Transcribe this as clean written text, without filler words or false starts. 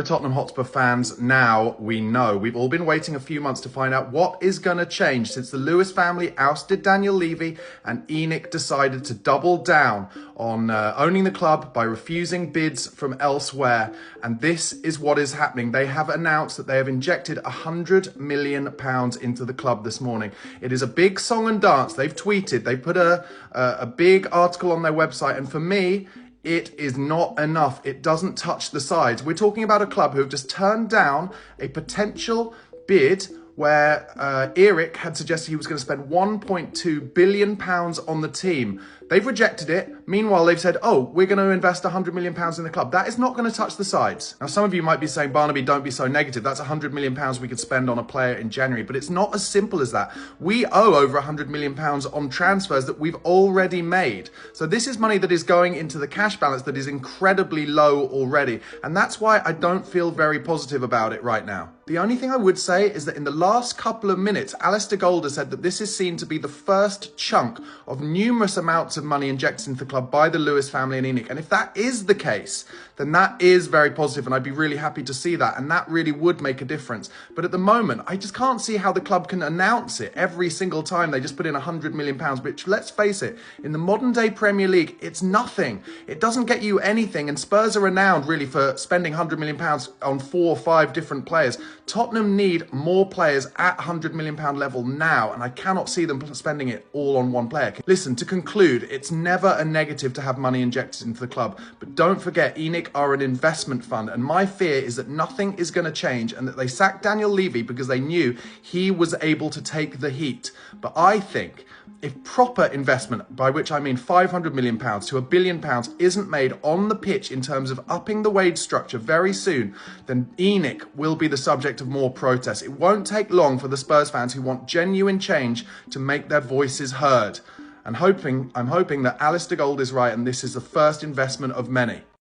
Tottenham Hotspur fans, now we know. We've all been waiting a few months to find out what is going to change since the Lewis family ousted Daniel Levy and Enic decided to double down on owning the club by refusing bids from elsewhere. And this is what is happening. They have announced that they have injected £100 million into the club this morning. It is a big song and dance. They've tweeted, they put a big article on their website. And for me, it is not enough. It doesn't touch the sides. We're talking about a club who have just turned down a potential bid where Enic had suggested he was going to spend £1.2 billion on the team. They've rejected it. Meanwhile, they've said, oh, we're going to invest £100 million in the club. That is not going to touch the sides. Now, some of you might be saying, Barnaby, don't be so negative. That's £100 million we could spend on a player in January. But it's not as simple as that. We owe over £100 million on transfers that we've already made. So this is money that is going into the cash balance that is incredibly low already. And that's why I don't feel very positive about it right now. The only thing I would say is that in the last couple of minutes, Alistair Golder said that this is seen to be the first chunk of numerous amounts of money injected into the club by the Lewis family and Enic. And if that is the case, then that is very positive and I'd be really happy to see that. And that really would make a difference. But at the moment, I just can't see how the club can announce it every single time they just put in £100 million, which, let's face it, in the modern day Premier League, it's nothing. It doesn't get you anything. And Spurs are renowned really for spending £100 million on 4 or 5 different players. Tottenham need more players at £100 million level now, and I cannot see them spending it all on one player. Listen, to conclude, it's never a negative to have money injected into the club, but don't forget Enic are an investment fund, and my fear is that nothing is going to change and that they sacked Daniel Levy because they knew he was able to take the heat. But I think if proper investment, by which I mean £500 million to £1 billion, isn't made on the pitch in terms of upping the wage structure very soon, then Enic will be the subject of more protests. It won't take long for the Spurs fans who want genuine change to make their voices heard. And I'm hoping that Alistair Gold is right and this is the first investment of many.